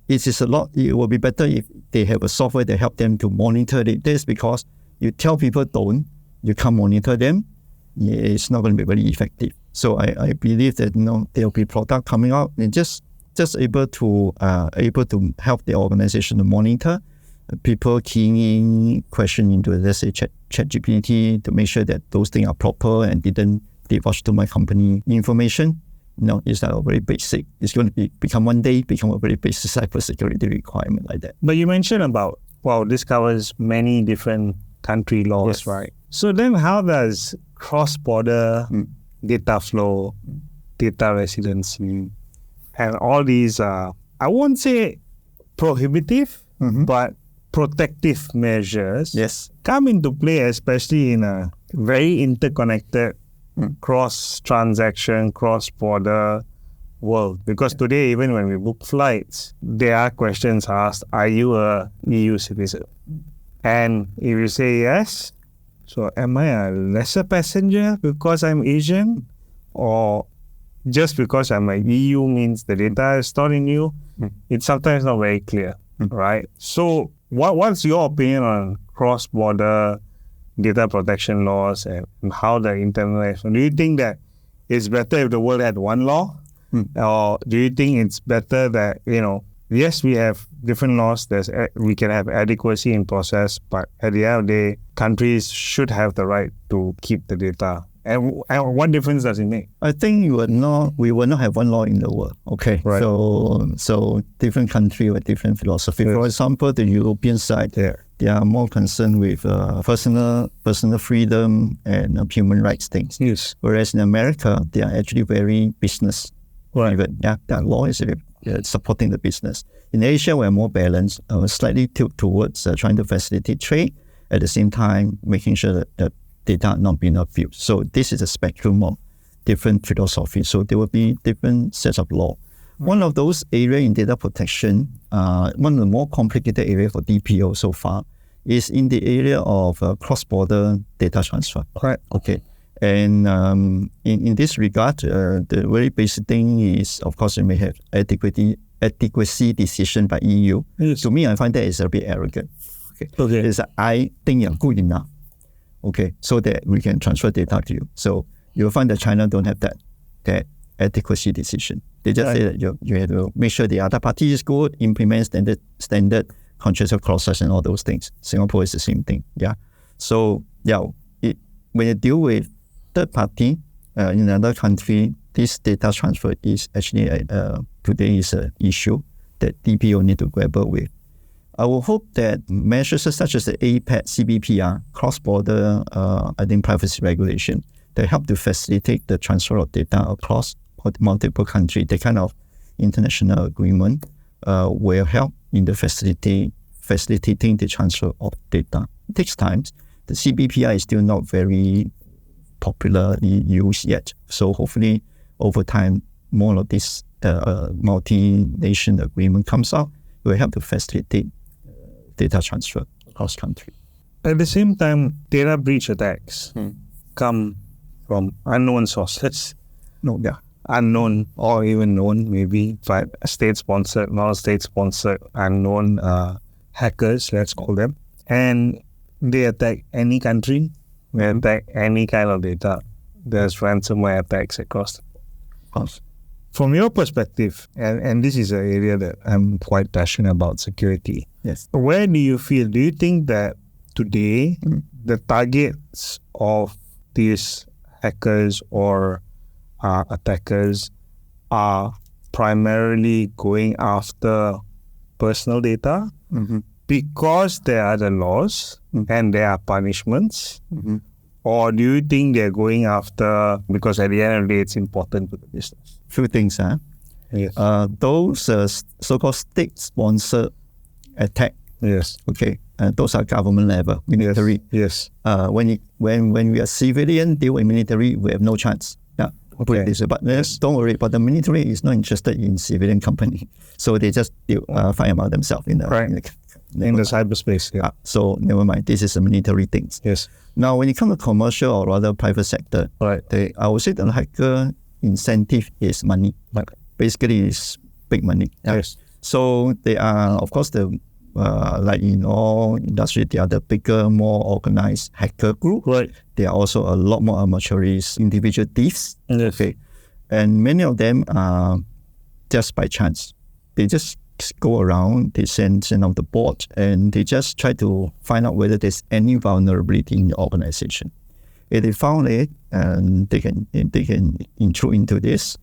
it is a lot. It will be better if they have a software that help them to monitor it. This because you tell people don't, you can't monitor them. It's not going to be very effective. So I believe that there will be product coming out and just able to help the organization to monitor people keying in question into, let's say, ChatGPT, to make sure that those things are proper and didn't divulge to my company information. It's a very basic. It's going to become a very basic cybersecurity requirement like that. But you mentioned about, this covers many different country laws, Yes. right? So then how does cross-border data flow, data residency, and all these, I won't say prohibitive, but protective measures come into play, especially in a very interconnected cross-transaction, cross-border world? Because today, even when we book flights, there are questions asked, are you a EU citizen? And if you say yes, so am I a lesser passenger because I'm Asian? Or just because I'm a EU means the data is stored in you? It's sometimes not very clear, right? So what's your opinion on cross-border data protection laws and how the international? Do you think that it's better if the world had one law? Or do you think it's better that, yes, we have different laws, we can have adequacy in process, but at the end of the day, countries should have the right to keep the data And what difference does it make? I think we will not have one law in the world. Okay, Right. So different country with different philosophy. Yes. For example, the European side, they are more concerned with personal freedom and human rights things. Yes. Whereas in America, they are actually very business driven. Yeah, that law is supporting the business. In Asia, we're more balanced, slightly tilt towards trying to facilitate trade, at the same time making sure that data are not being abused. So this is a spectrum of different philosophies. So there will be different sets of law. One of those areas in data protection, one of the more complicated areas for DPO so far, is in the area of cross-border data transfer. Right. Okay. And in this regard, the very basic thing is, of course, you may have adequacy decision by EU. Yes. To me, I find that is a bit arrogant. Okay. It's I think you're good enough. Okay, so that we can transfer data to you. So you'll find that China don't have that adequacy decision. They just say that you have to make sure the other party is good, implement standard contractual clauses and all those things. Singapore is the same thing. Yeah. So when you deal with third party in another country, this data transfer is actually today is an issue that DPO need to grapple with. I will hope that measures such as the APEC, CBPR, cross-border, privacy regulation, that help to facilitate the transfer of data across multiple countries. The kind of international agreement will help in the facilitating the transfer of data. It takes time. The CBPR is still not very popularly used yet. So hopefully, over time, more of this multi-nation agreement comes out. It will help to facilitate data transfer across country. At the same time, data breach attacks come from unknown sources. Unknown or even known, maybe, but state-sponsored, non-state-sponsored, unknown hackers, let's call them. And they attack any country, they attack any kind of data. There's ransomware attacks across. From your perspective, and this is an area that I'm quite passionate about, security. Yes. Where do you think that today the targets of these hackers or attackers are primarily going after personal data because there are the laws and there are punishments? Or do you think they're going after because at the end of the day it's important to the business? Few things. Yes. Those so-called state-sponsored attack. Yes. Okay. Those are government level, military. Yes. When we are civilian deal with military, we have no chance. Yeah. Put it this way. But don't worry. But the military is not interested in civilian company, so they just fight among themselves in the cyberspace. Yeah. So never mind. This is a military thing. Yes. Now, when it comes to commercial or rather private sector, I would say the hacker incentive is money. Basically, it's big money. Yeah. Yes. So they are, of course, like in all industry, they are the bigger, more organized hacker group. Right. There are also a lot more amateurish individual thieves. Yes. Okay. And many of them are just by chance. They just go around, they send out the bot, and they just try to find out whether there's any vulnerability in the organization. If they found it, and they can intrude into this,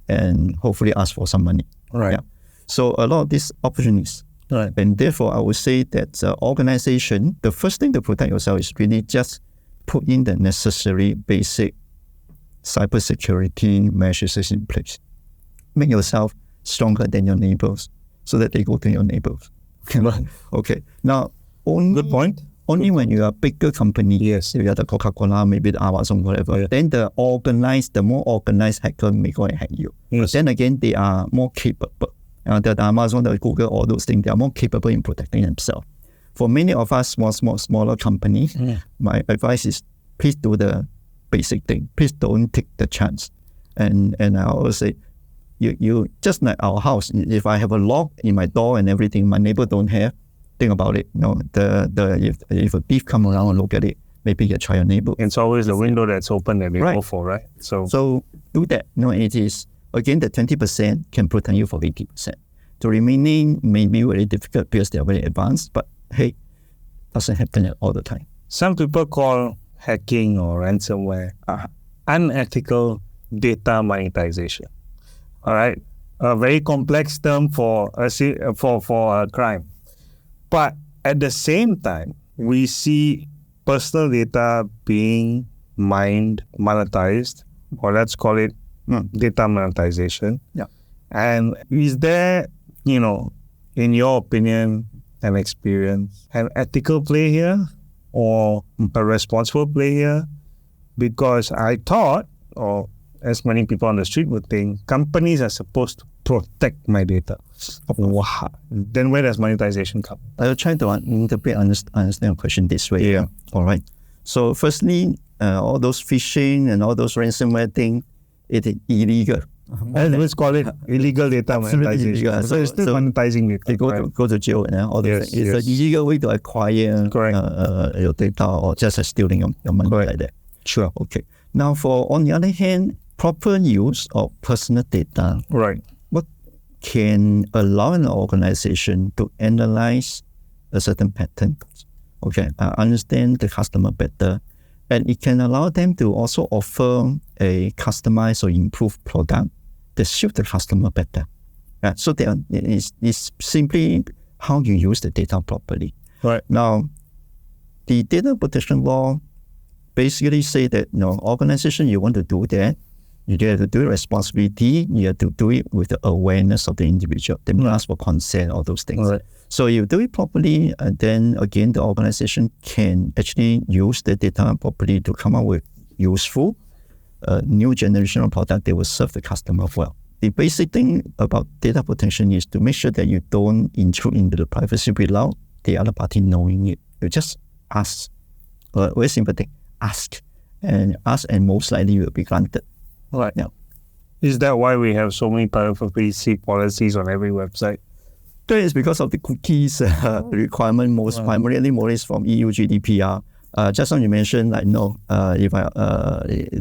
and hopefully ask for some money. Right. Yeah. So a lot of these opportunities. Right. And therefore, I would say that organization, the first thing to protect yourself is really just put in the necessary basic cybersecurity measures in place. Make yourself stronger than your neighbors so that they go to your neighbors. Okay. Now, good point. Only when you are a bigger company, yes, if you are the Coca-Cola, maybe the Amazon, whatever, then the more organized hacker may go and hack you. Yes. But then again, they are more capable. The Amazon, the Google, all those things, they are more capable in protecting themselves. For many of us smaller companies, my advice is please do the basic thing. Please don't take the chance. And I always say, you just like our house, if I have a lock in my door and everything, my neighbor don't have, think about it. If a thief come around and look at it, maybe you try your neighbor. It's always the window that's open that they go for, right? So do that. It is, again, the 20% can protect you for 80%. The remaining may be very difficult because they are very advanced, but hey, doesn't happen all the time. Some people call hacking or ransomware unethical data monetization. All right, a very complex term for a crime. But at the same time, we see personal data being mined, monetized, or let's call it data monetization. Yeah. And is there, in your opinion and experience, an ethical play here or a responsible play here? Because I thought, or as many people on the street would think, companies are supposed to protect my data. Wow. Then where does monetization come? I will try to understand your question this way. Yeah. All right. So firstly, all those phishing and all those ransomware thing, it is illegal. Let's call it illegal data monetization. Illegal. So it's still monetizing data. They go to jail and all those things. It's an illegal way to acquire your data or just stealing your money like that. Sure. Okay. Now, on the other hand, proper use of personal data. Right. What can allow an organization to analyze a certain pattern? Okay, understand the customer better, and it can allow them to also offer a customized or improved product that suit the customer better. So it's simply how you use the data properly. Right. Now, the data protection law basically say that organization, you want to do that, you have to do it responsibility, you have to do it with the awareness of the individual. They may ask for consent, all those things. Right. So you do it properly, and then again, the organization can actually use the data properly to come up with useful, new generational product that will serve the customer well. The basic thing about data protection is to make sure that you don't intrude into the privacy without the other party knowing it. You just ask. Very simple thing. Ask, and most likely you will be granted. Right. Yeah. Is that why we have so many privacy policies on every website? That is because of the cookies requirement, primarily from EU GDPR. Just now you mentioned, if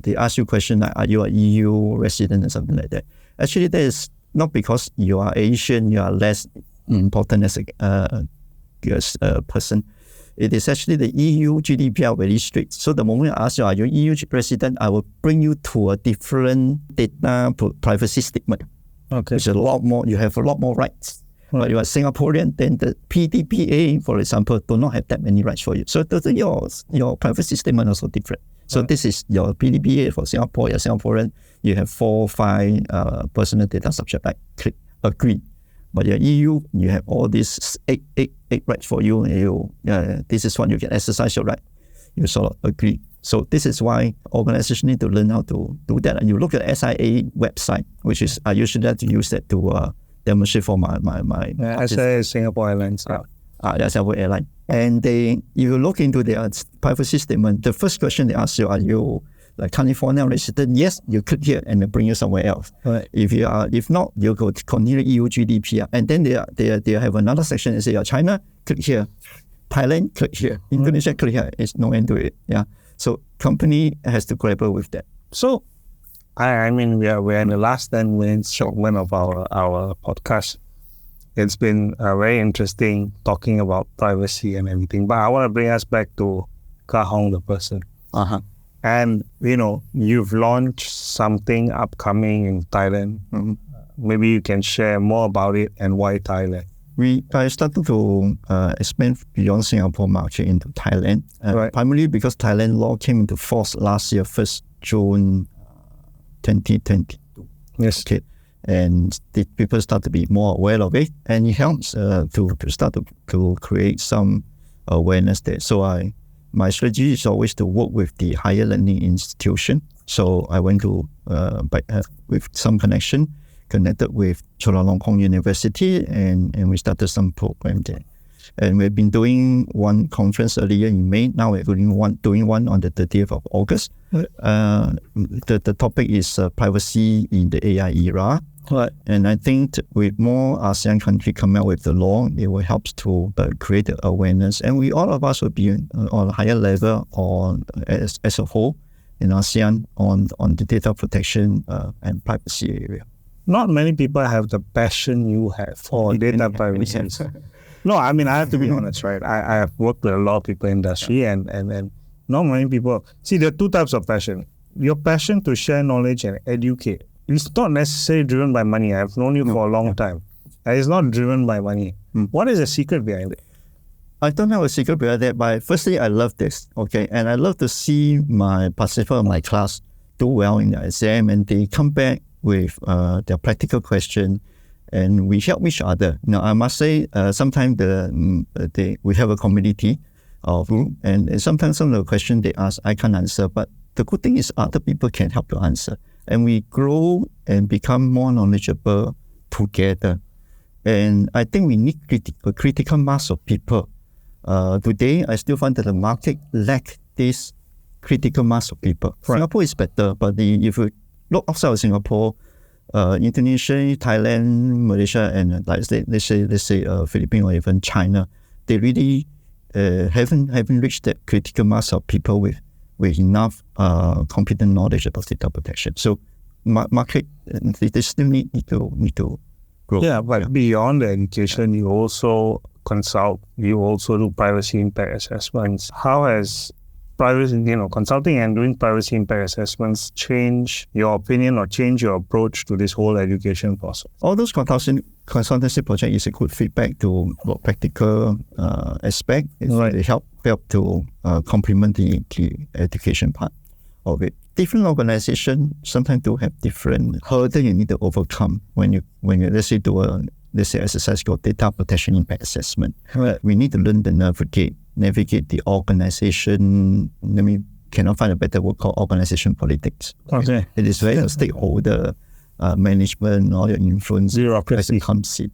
they ask you a question like, are you an EU resident or something like that? Actually, that is not because you are Asian, you are less important as a person. It is actually the EU GDPR very strict. So the moment I ask you, are you EU resident, I will bring you to a different data privacy statement. Okay. Which is a lot more, you have a lot more rights. Right. But you are Singaporean, then the PDPA, for example, do not have that many rights for you. So your privacy statement also different. So this is your PDPA for Singapore, you're Singaporean, you have 4 or 5 personal data subject right, click agree. But your EU, you have all these eight rights for you. This is what you can exercise your right. You sort of agree. So this is why organizations need to learn how to do that. And you look at SIA website, which is I usually like to use that to demonstrate for my SIA is Singapore Airlines. Singapore Airlines. And if you look into their privacy statement, the first question they ask you, are you like California resident? Yes, you click here and they bring you somewhere else. Right. If not, you go continue EU GDPR, and then they have another section that say, you're China, click here. Thailand, click here. Indonesia, click here. It's no end to it. Yeah. So company has to grapple with that. So, I mean, we're in the last 10 minutes segment of our podcast. It's been very interesting talking about privacy and everything. But I want to bring us back to Kar Hong, the person. And, you've launched something upcoming in Thailand. Mm-hmm. Maybe you can share more about it and why Thailand. I started to expand beyond Singapore market into Thailand, right. Primarily because Thailand law came into force last year, 1st June 2022. Yes. Okay. And the people start to be more aware of it, and it helps to start to create some awareness there. So my strategy is always to work with the higher learning institution. So I went to, with some connected with Chulalongkorn University, and we started some program there. And we've been doing one conference earlier in May. Now we're doing one on the 30th of August. The topic is privacy in the AI era. Right. And I think with more ASEAN countries coming out with the law, it will help to create the awareness. And all of us will be on a higher level as a whole in ASEAN on the data protection and privacy area. Not many people have the passion you have for data privacy. No, I mean, I have to be honest, right? I have worked with a lot of people in the industry, and not many people. See, there are two types of passion. your passion to share knowledge and educate, it's not necessarily driven by money. I've known you for a long time. It's not driven by money. What is the secret behind it? I don't have a secret behind that, but firstly, I love this, okay? And I love to see my participants in my class do well in the exam, and they come back with their practical question, and we help each other. Now, I must say, sometimes we have a community of group, and sometimes some of the questions they ask, I can't answer, but the good thing is other people can help to answer. And we grow and become more knowledgeable together. And I think we need a critical mass of people. Today, I still find that the market lacks this critical mass of people. Right. Singapore is better, but if you look outside of Singapore, Indonesia, Thailand, Malaysia, and let's say Philippines or even China, they really haven't reached that critical mass of people with enough competent knowledge about data protection. So market, they still need to grow. Yeah, but beyond the education, you also consult, you also do privacy impact assessments. How has consulting and doing privacy impact assessments change your opinion or change your approach to this whole education process? All those consultancy project is a good feedback to practical aspect. Right. They help to complement the education part of it. Different organizations sometimes do have different hurdles you need to overcome when you let's say do a exercise called data protection impact assessment. Right. We need to learn to navigate the organization. Cannot find a better word called organization politics. Okay. It is very stakeholder management, all your influence. Bureaucracy.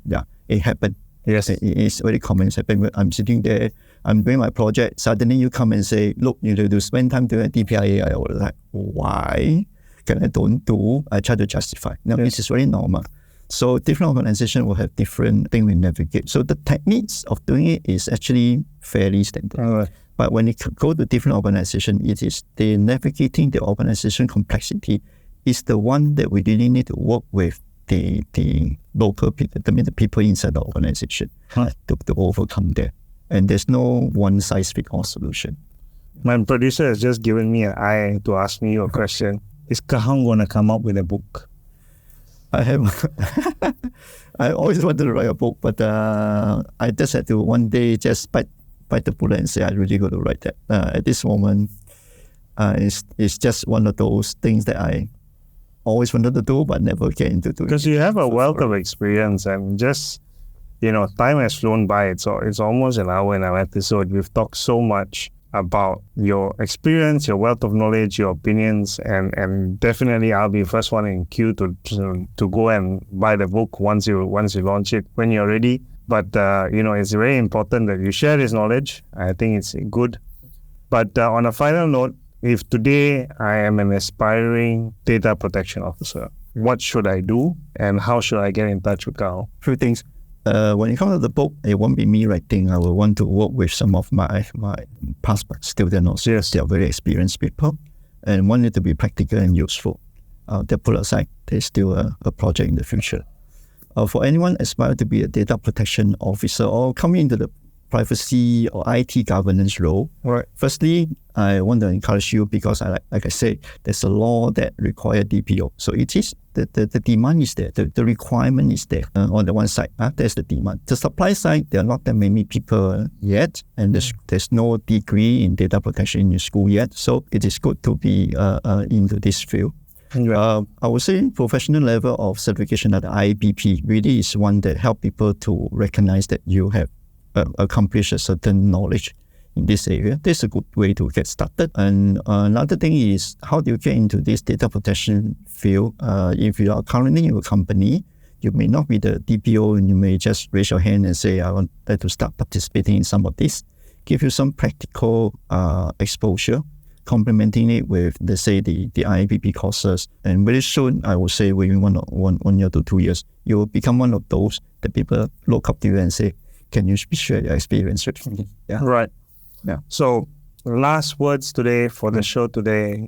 Yeah, it happened. Yes. It's very common. It's happened. I'm sitting there, I'm doing my project. Suddenly you come and say, look, you need to spend time doing DPO. I was like, why? Can I don't do? I try to justify. No, This is very normal. So different organizations will have different things we navigate. So the techniques of doing it is actually fairly standard. Right. But when you go to different organizations, it is the navigating the organization complexity is the one that we really need to work with the local people, the people inside the organization to overcome that. And there's no one-size-fits-all solution. My producer has just given me an eye to ask me a question. Is Kar Hong going to come up with a book? I always wanted to write a book, but I just had to one day just bite the bullet and say I really got to write that. At this moment, it's just one of those things that I always wanted to do, but never get into doing. Because you have a wealth of experience, and just time has flown by. It's almost an hour in our episode. We've talked so much about your experience, your wealth of knowledge, your opinions, and definitely I'll be the first one in queue to go and buy the book once you launch it when you're ready. But it's very important that you share this knowledge. I think it's good. But on a final note, if today I am an aspiring data protection officer, what should I do and how should I get in touch with Kar Hong? Few things. When it comes to the book, it won't be me writing. I will want to work with some of my past students. Yes. They are very experienced people and want it to be practical and useful. They put aside, there's still a project in the future. For anyone aspiring to be a data protection officer or coming into the privacy or IT governance role, right. Firstly, I want to encourage you because, like I said, there's a law that requires DPO. So it is the demand is there, the requirement is there. On the one side, there's the demand. The supply side, there are not that many people yet, and there's no degree in data protection in your school yet. So it is good to be into this field. Right. I would say professional level of certification at the IBP really is one that help people to recognize that you have accomplished a certain knowledge in this area. This is a good way to get started. And another thing is, how do you get into this data protection field? If you are currently in a company, you may not be the DPO and you may just raise your hand and say, I want to start participating in some of this. Give you some practical exposure, complementing it with, let's say, the IBP courses. And very soon, I would say within 1 year to 2 years, you will become one of those that people look up to you and say, can you share your experience with me? Yeah. Right. Yeah. So, last words today for the show today.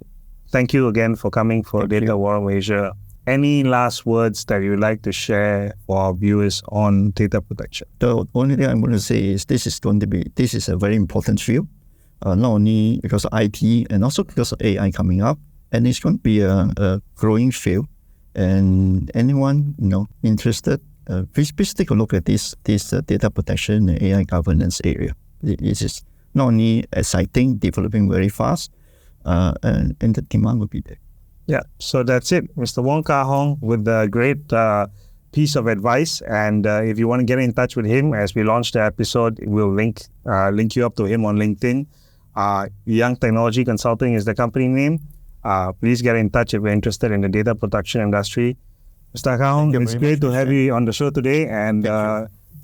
Thank you again for coming for DataWRA Asia. Any last words that you'd like to share for our viewers on data protection? The only thing I'm going to say is this is a very important field, not only because of IT and also because of AI coming up. and it's going to be a growing field. And anyone interested, please take a look at this data protection and AI governance area. It is not only exciting, developing very fast, and the demand will be there. Yeah, so that's it. Mr. Wong Kar Hong with a great piece of advice. And if you want to get in touch with him, as we launch the episode, we'll link you up to him on LinkedIn. Young Technology Consulting is the company name. Please get in touch if you're interested in the data protection industry. Mr. Kar Hong, it's great to have you on the show today, and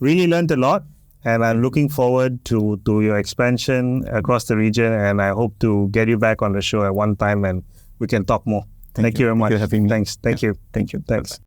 really learned a lot. And I'm looking forward to your expansion across the region, and I hope to get you back on the show at one time and we can talk more. Thank you very much. Thank you for having me. Thanks. Thank you. Thank you. Thanks.